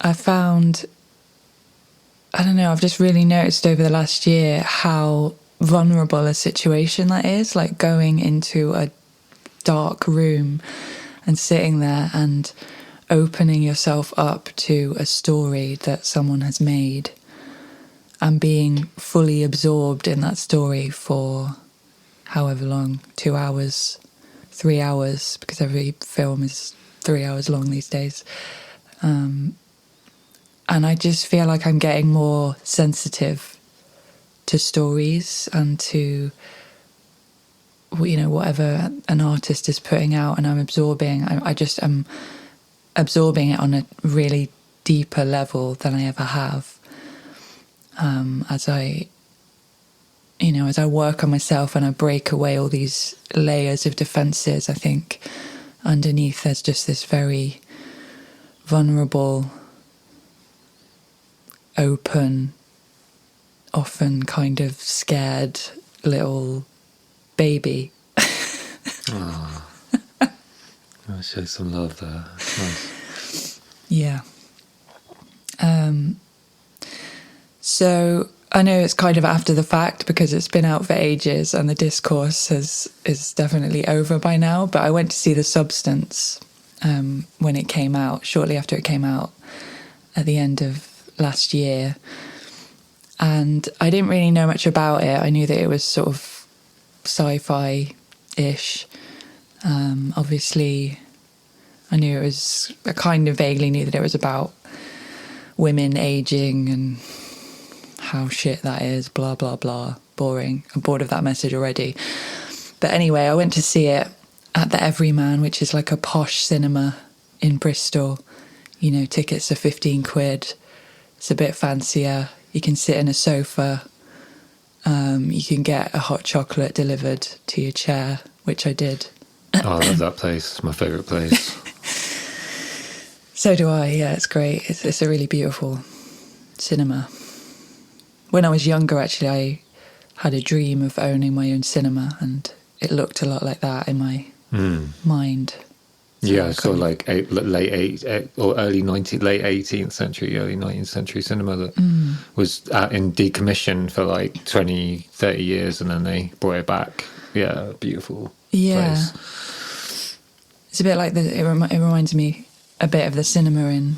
I found, I don't know, I've just really noticed over the last year how vulnerable a situation that is, like going into a dark room and sitting there and opening yourself up to a story that someone has made and being fully absorbed in that story for however long, 2 hours, 3 hours, because every film is 3 hours long these days. And I just feel like I'm getting more sensitive to stories and to, you know, whatever an artist is putting out, and I'm absorbing. I just am absorbing it on a really deeper level than I ever have. As I work on myself and I break away all these layers of defences, I think underneath there's just this very vulnerable, open, often kind of scared little baby. Oh. I'll show some love there. Nice. Yeah. So I know it's kind of after the fact because it's been out for ages and the discourse is definitely over by now, but I went to see The Substance when it came out, shortly after it came out at the end of last year. And I didn't really know much about it. I knew that it was sort of sci-fi-ish. Obviously, I kind of vaguely knew that it was about women aging and how shit that is, blah, blah, blah. Boring. I'm bored of that message already. But anyway, I went to see it at the Everyman, which is like a posh cinema in Bristol. You know, tickets are 15 quid. It's a bit fancier. You can sit in a sofa. You can get a hot chocolate delivered to your chair, which I did. Oh, I love that place. It's my favourite place. So do I, yeah, it's great. It's a really beautiful cinema. When I was younger, actually, I had a dream of owning my own cinema, and it looked a lot like that in my mind. So yeah, so like late 18th century, early 19th century cinema that was in decommission for like 20, 30 years, and then they brought it back. Yeah, beautiful place. It's a bit like it reminds me a bit of the cinema in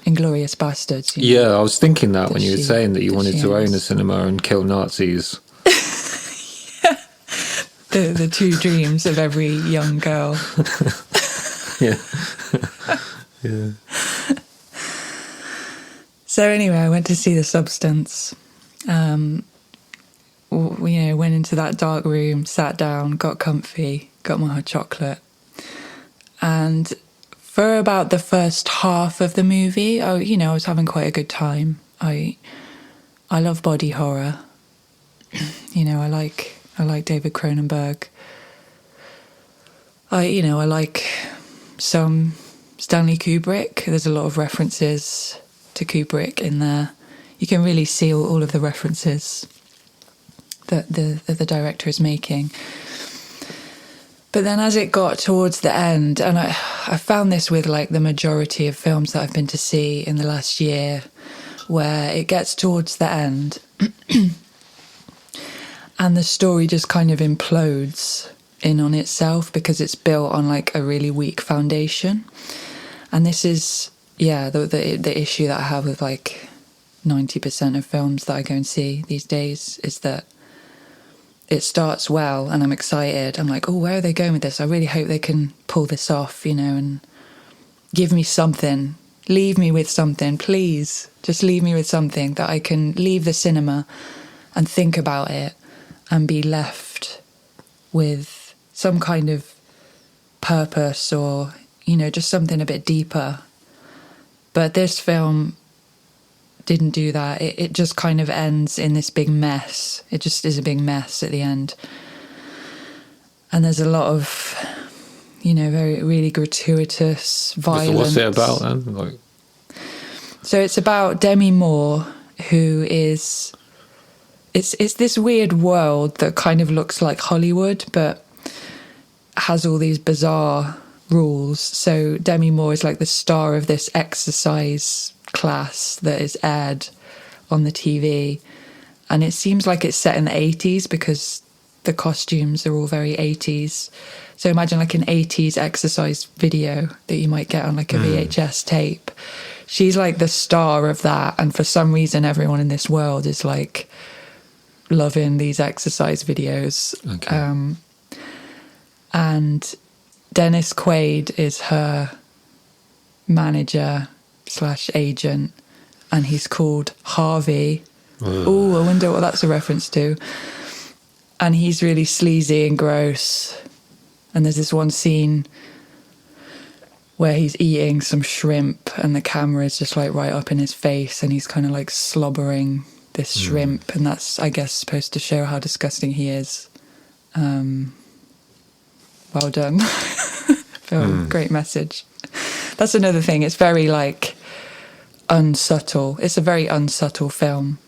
Inglourious Bastards. You know, yeah, I was thinking that when you were saying that you wanted to own a cinema and kill Nazis. the two dreams of every young girl. Yeah. Yeah. So anyway, I went to see The Substance. Went into that dark room, sat down, got comfy, got my hot chocolate. And for about the first half of the movie, I was having quite a good time. I love body horror. I like David Cronenberg. I like some Stanley Kubrick. There's a lot of references to Kubrick in there. You can really see all of the references that the director is making. But then as it got towards the end, and I found this with like the majority of films that I've been to see in the last year, where it gets towards the end and the story just kind of implodes in on itself because it's built on like a really weak foundation. And this is, the issue that I have with like 90% of films that I go and see these days is that it starts well and I'm excited. I'm like, oh, where are they going with this? I really hope they can pull this off, and give me something. Leave me with something, please. Just leave me with something that I can leave the cinema and think about it and be left with some kind of purpose or, just something a bit deeper. But this film didn't do that. It just kind of ends in this big mess. It just is a big mess at the end. And there's a lot of, really gratuitous violence. So what's it about then? So it's about Demi Moore, who is... It's this weird world that kind of looks like Hollywood, but has all these bizarre rules. So Demi Moore is like the star of this exercise class that is aired on the TV. And it seems like it's set in the 80s because the costumes are all very 80s. So imagine like an 80s exercise video that you might get on like a VHS tape. She's like the star of that. And for some reason, everyone in this world is like loving these exercise videos. Okay. And Dennis Quaid is her manager / agent. And he's called Harvey. Oh, I wonder what that's a reference to. And he's really sleazy and gross. And there's this one scene where he's eating some shrimp and the camera is just like right up in his face and he's kind of like slobbering this shrimp. And that's, I guess, supposed to show how disgusting he is. Well done. Film, great message. That's another thing. It's very like unsubtle. It's a very unsubtle film.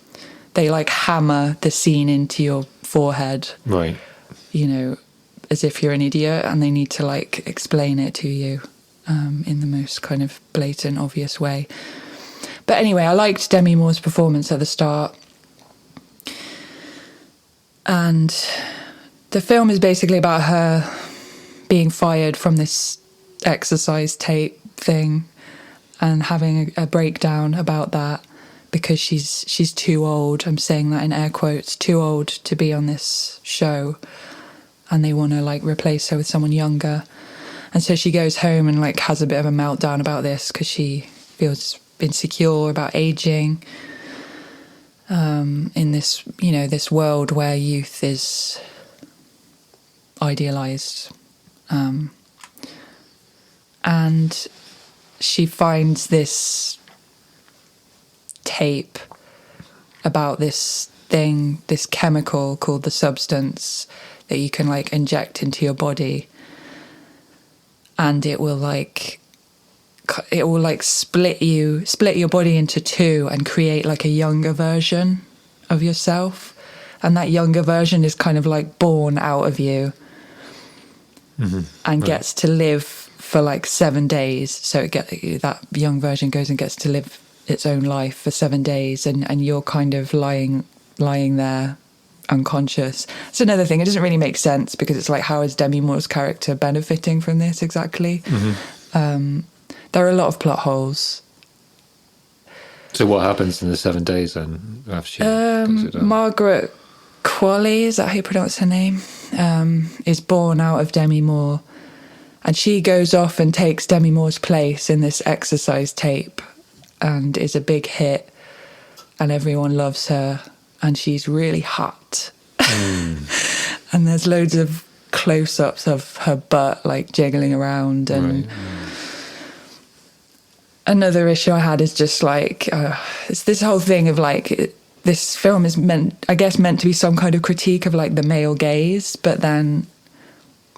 They like hammer the scene into your forehead, Right. you know, as if you're an idiot, and they need to like explain it to you in the most kind of blatant, obvious way. But anyway, I liked Demi Moore's performance at the start. And the film is basically about her being fired from this exercise tape thing and having a breakdown about that. Because she's too old, I'm saying that in air quotes, too old to be on this show, and they want to like replace her with someone younger. And so she goes home and like has a bit of a meltdown about this because she feels insecure about aging in this, you know, this world where youth is idealized. And she finds this tape about this thing, this chemical called the substance that you can like inject into your body, and it will split your body into two and create like a younger version of yourself, and that younger version is kind of like born out of you and gets to live for like 7 days. So that young version goes and gets to live its own life for 7 days, and you're kind of lying there unconscious. It's another thing. It doesn't really make sense because it's like, how is Demi Moore's character benefiting from this exactly? There are a lot of plot holes. So what happens in the 7 days then after she puts it down? Margaret Qualley, is that how you pronounce her name? Is born out of Demi Moore, and she goes off and takes Demi Moore's place in this exercise tape and is a big hit, and everyone loves her, and she's really hot. And there's loads of close-ups of her butt like jiggling around. And another issue I had is just like it's this whole thing of like this film is meant to be some kind of critique of like the male gaze, but then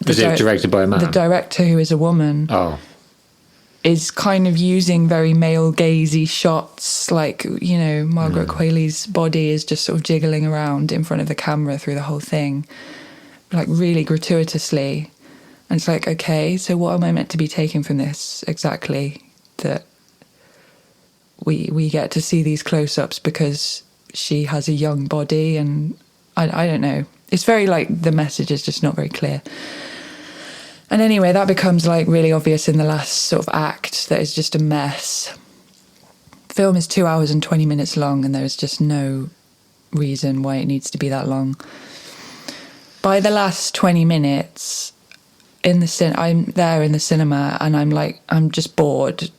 is it directed by a man? The director, who is a woman, is kind of using very male gazy shots, like, you know, Margaret Qualley's body is just sort of jiggling around in front of the camera through the whole thing, like really gratuitously. And it's like, okay, so what am I meant to be taking from this exactly? That we get to see these close-ups because she has a young body, and I don't know. It's very like the message is just not very clear. And anyway, that becomes like really obvious in the last sort of act that is just a mess. The film is 2 hours and 20 minutes long, and there's just no reason why it needs to be that long. By the last 20 minutes, I'm there in the cinema, and I'm just bored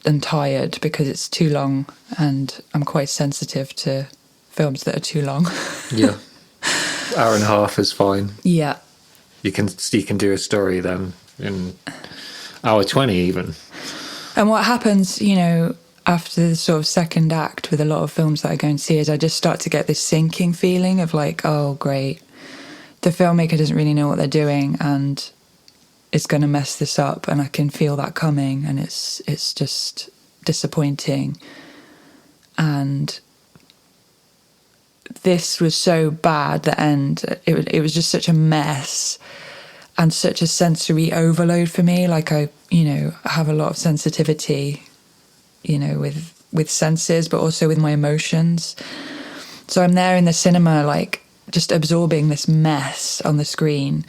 and tired because it's too long, and I'm quite sensitive to films that are too long. Yeah. Hour and a half is fine. Yeah. You can do a story then in hour 20 even. And what happens, you know, after the sort of second act with a lot of films that I go and see is I just start to get this sinking feeling of like, oh, great. The filmmaker doesn't really know what they're doing and is going to mess this up, and I can feel that coming, and it's just disappointing. And this was so bad, the end. It was just such a mess and such a sensory overload for me. Like I have a lot of sensitivity, you know, with with senses, but also with my emotions. So I'm there in the cinema, like just absorbing this mess on the screen.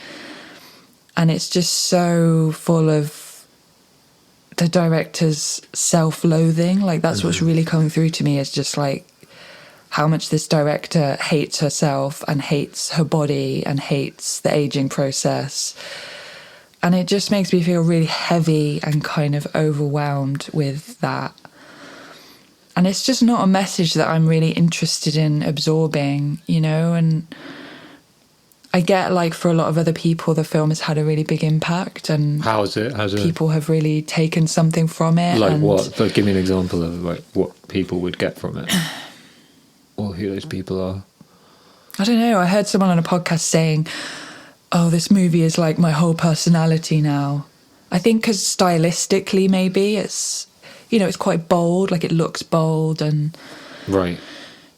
And it's just so full of the director's self-loathing. Like that's what's really coming through to me, is just like how much this director hates herself and hates her body and hates the aging process. And it just makes me feel really heavy and kind of overwhelmed with that. And it's just not a message that I'm really interested in absorbing, you know. And I get, like, for a lot of other people, the film has had a really big impact, and How's it? People have really taken something from it. Like and what? Like, give me an example of like what people would get from it, or who those people are. I don't know. I heard someone on a podcast saying, "Oh, this movie is like my whole personality now." I think because stylistically, maybe it's, you know, it's quite bold. Like, it looks bold, and Right.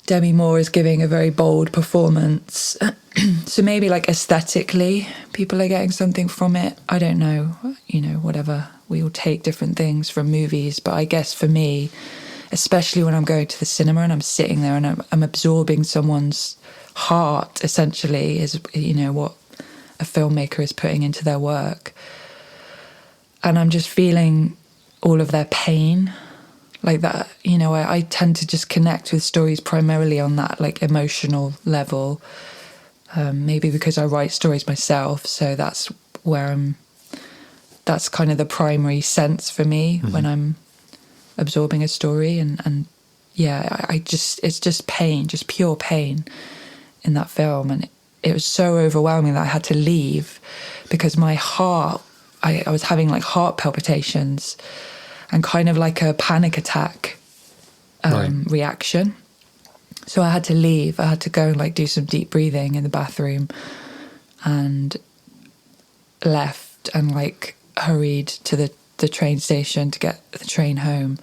Demi Moore is giving a very bold performance. So maybe, like, aesthetically, people are getting something from it. I don't know. You know, whatever. We all take different things from movies. But I guess for me, especially when I'm going to the cinema and I'm sitting there and I'm absorbing someone's heart, essentially, is, you know, what a filmmaker is putting into their work. And I'm just feeling all of their pain. Like that, you know, I tend to just connect with stories primarily on that, like, emotional level. Maybe because I write stories myself, so that's where that's kind of the primary sense for me when I'm absorbing a story. And yeah, it's just pain, just pure pain in that film. And it was so overwhelming that I had to leave because my heart, I was having like heart palpitations and kind of like a panic attack reaction. So I had to leave. I had to go and like do some deep breathing in the bathroom, and left and like hurried to the train station to get the train home.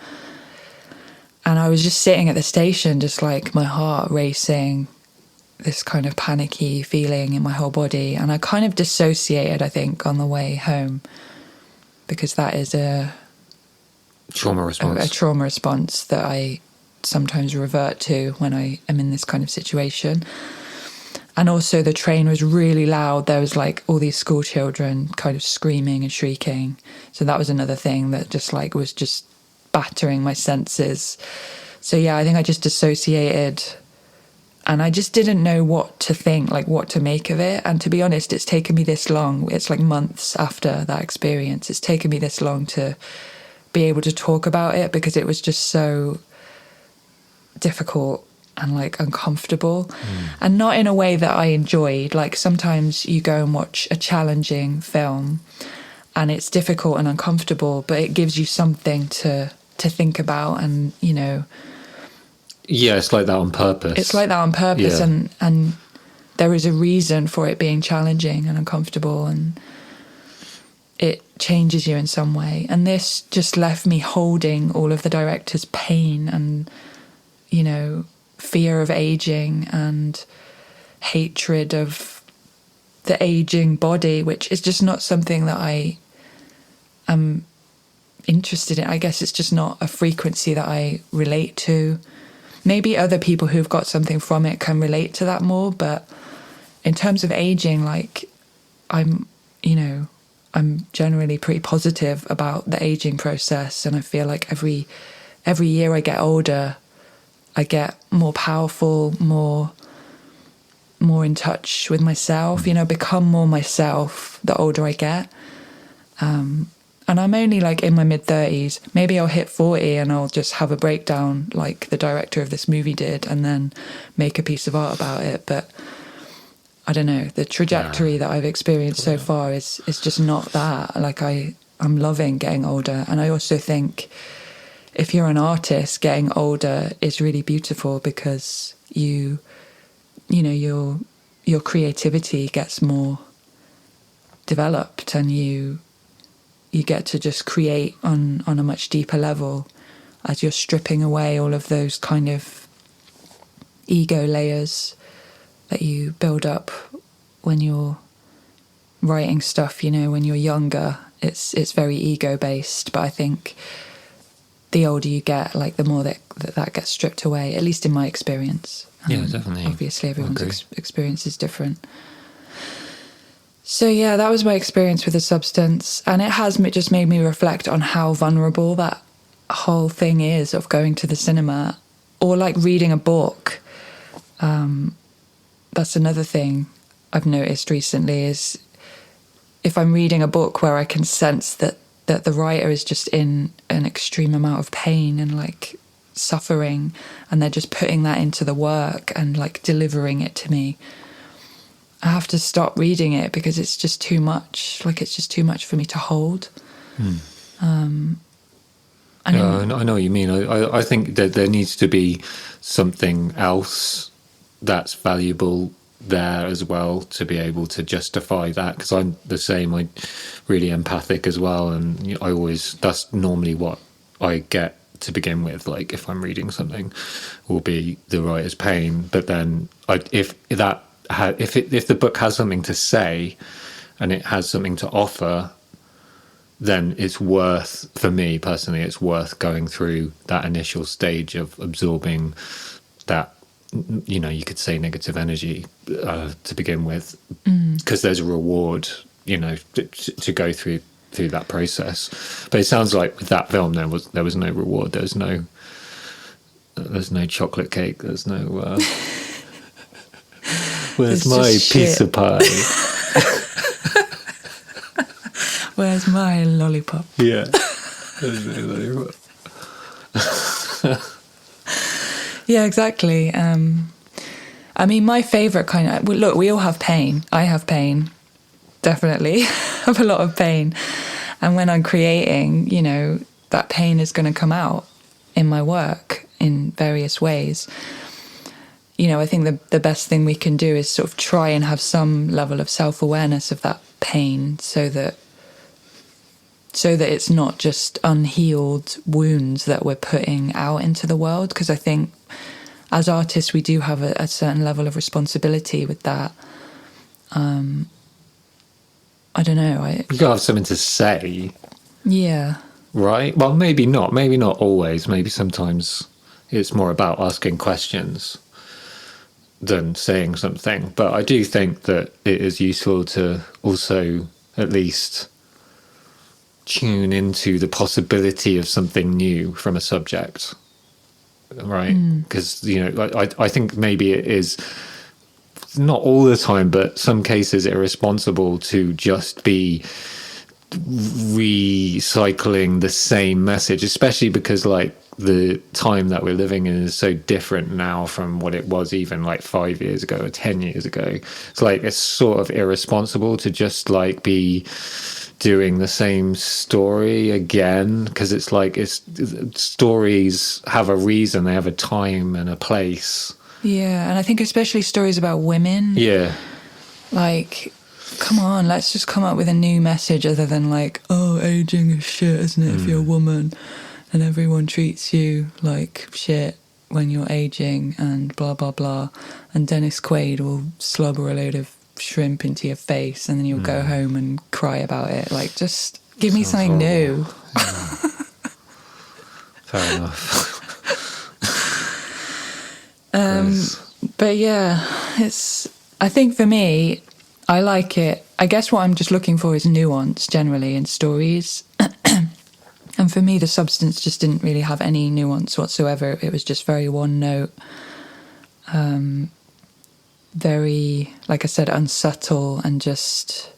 And I was just sitting at the station, just like my heart racing, this kind of panicky feeling in my whole body. And I kind of dissociated, I think, on the way home, because that is a trauma response. A trauma response that I sometimes revert to when I am in this kind of situation. And also the train was really loud. There was like all these school children kind of screaming and shrieking. So that was another thing that just like was just battering my senses. So yeah, I think I just dissociated, and I just didn't know what to think, like what to make of it. And to be honest, it's taken me this long. It's like months after that experience. It's taken me this long to be able to talk about it, because it was just so difficult and like uncomfortable, and not in a way that I enjoyed. Like sometimes you go and watch a challenging film and it's difficult and uncomfortable, but it gives you something to think about, and you know. Yeah, it's like that on purpose. It's like that on purpose, yeah. and there is a reason for it being challenging and uncomfortable, and it changes you in some way. And this just left me holding all of the director's pain and, you know, fear of aging and hatred of the aging body, which is just not something that I am interested in. I guess it's just not a frequency that I relate to. Maybe other people who've got something from it can relate to that more, but in terms of aging, like, I'm generally pretty positive about the aging process, and I feel like every year I get older, I get more powerful, more in touch with myself, you know, become more myself the older I get. And I'm only like in my mid-30s. Maybe I'll hit 40 and I'll just have a breakdown like the director of this movie did, and then make a piece of art about it. But I don't know, the trajectory that I've experienced so far is just not that. Like I'm loving getting older. And I also think if you're an artist, getting older is really beautiful, because you know, your creativity gets more developed, and you get to just create on a much deeper level as you're stripping away all of those kind of ego layers that you build up when you're writing stuff. You know, when you're younger, it's very ego based, but I think the older you get, like the more that gets stripped away, at least in my experience. Yeah, definitely. Obviously everyone's experience is different. So yeah, that was my experience with the substance, and it has just made me reflect on how vulnerable that whole thing is of going to the cinema or like reading a book. That's another thing I've noticed recently, is if I'm reading a book where I can sense that the writer is just in an extreme amount of pain and like suffering, and they're just putting that into the work and like delivering it to me, I have to stop reading it because it's just too much. Like, it's just too much for me to hold. I know what you mean. I think that there needs to be something else that's valuable there as well to be able to justify that, because I'm the same. I'm really empathic as well, and that's normally what I get to begin with. Like, if I'm reading something, will be the writer's pain, but then if the book has something to say and it has something to offer, then it's worth, for me personally, it's worth going through that initial stage of absorbing that, you could say negative energy to begin with, because there's a reward, to go through that process. But it sounds like with that film there was no reward. There's no chocolate cake. There's no where's my piece of pie? Where's my lollipop? Yeah. There's no lollipop. Yeah, exactly. I mean, my favourite kind of... Look, we all have pain. I have pain, definitely. I have a lot of pain. And when I'm creating, that pain is going to come out in my work in various ways. I think the best thing we can do is sort of try and have some level of self-awareness of that pain so that it's not just unhealed wounds that we're putting out into the world. Because I think as artists, we do have a certain level of responsibility with that. I don't know. You gotta have something to say. Yeah. Right? Well, maybe not. Maybe not always. Maybe sometimes it's more about asking questions than saying something. But I do think that it is useful to also at least tune into the possibility of something new from a subject, right? Because I think maybe it is not all the time, but some cases irresponsible to just be recycling the same message, especially because like the time that we're living in is so different now from what it was even like 5 years ago or 10 years ago. It's like it's sort of irresponsible to just like be doing the same story again, because it's like stories have a reason, they have a time and a place. Yeah, and I think especially stories about women. Yeah. Like, come on, let's just come up with a new message other than like, oh, aging is shit, isn't it, if you're a woman? And everyone treats you like shit when you're aging and blah, blah, blah. And Dennis Quaid will slobber a load of shrimp into your face and then you'll go home and cry about it. Like, just give me something new. Yeah. Fair enough. But yeah, I think for me, I like it. I guess what I'm just looking for is nuance generally in stories. And for me, the substance just didn't really have any nuance whatsoever. It was just very one note. Very, like I said, unsubtle and just,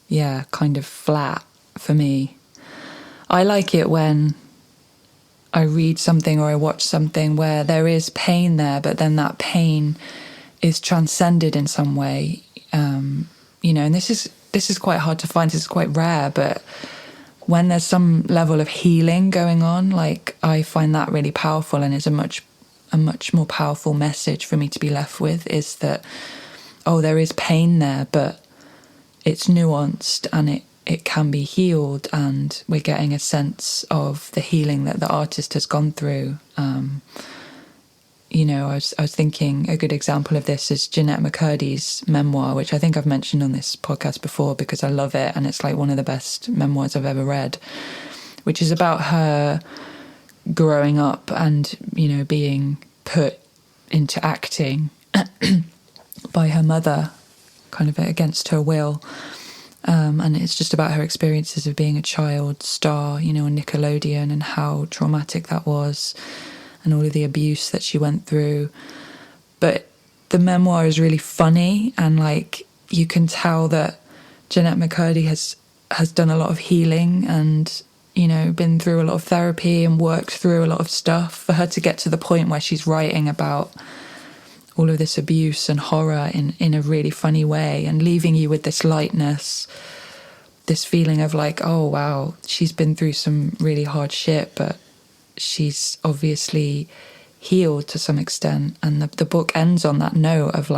yeah, kind of flat for me. I like it when I read something or I watch something where there is pain there, but then that pain is transcended in some way. And this is quite hard to find. This is quite rare, but when there's some level of healing going on, like, I find that really powerful, and it's a much more powerful message for me to be left with, is that, oh, there is pain there, but it's nuanced and it can be healed, and we're getting a sense of the healing that the artist has gone through. I was thinking a good example of this is Jeanette McCurdy's memoir, which I think I've mentioned on this podcast before because I love it, and it's like one of the best memoirs I've ever read, which is about her growing up and, being put into acting by her mother, kind of against her will. And it's just about her experiences of being a child star, on Nickelodeon, and how traumatic that was, and all of the abuse that she went through. But the memoir is really funny, and you can tell that Jennette McCurdy has done a lot of healing and, been through a lot of therapy and worked through a lot of stuff for her to get to the point where she's writing about all of this abuse and horror in a really funny way, and leaving you with this lightness, this feeling of oh wow, she's been through some really hard shit, but she's obviously healed to some extent. And the book ends on that note of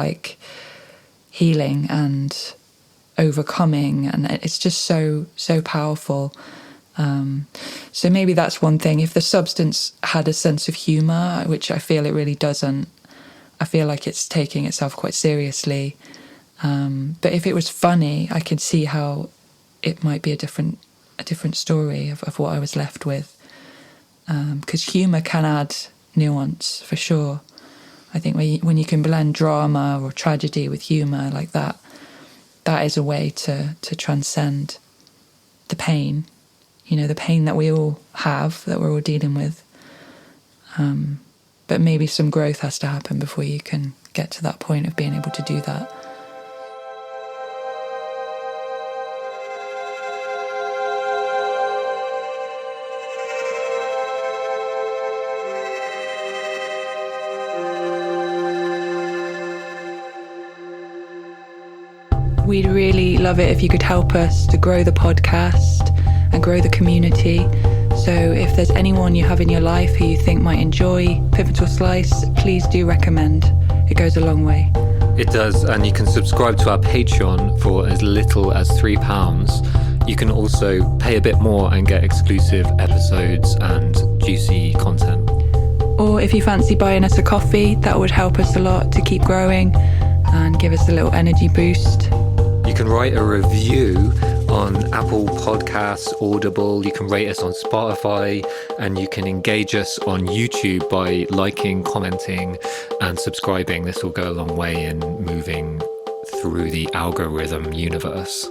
healing and overcoming, and it's just so powerful. So maybe that's one thing. If the substance had a sense of humour, which I feel it really doesn't, I feel like it's taking itself quite seriously. But if it was funny, I could see how it might be a different story of what I was left with. Because humour can add nuance, for sure. I think when you can blend drama or tragedy with humour like that, that is a way to transcend the pain. The pain that we all have, that we're all dealing with. But maybe some growth has to happen before you can get to that point of being able to do that. We'd really love it if you could help us to grow the podcast and grow the community. So if there's anyone you have in your life who you think might enjoy Pivotal Slice, please do recommend. It goes a long way. It does, and you can subscribe to our Patreon for as little as £3. You can also pay a bit more and get exclusive episodes and juicy content. Or if you fancy buying us a coffee, that would help us a lot to keep growing and give us a little energy boost. You can write a review on Apple Podcasts, Audible. You can rate us on Spotify, and you can engage us on YouTube by liking, commenting, and subscribing. This will go a long way in moving through the algorithm universe.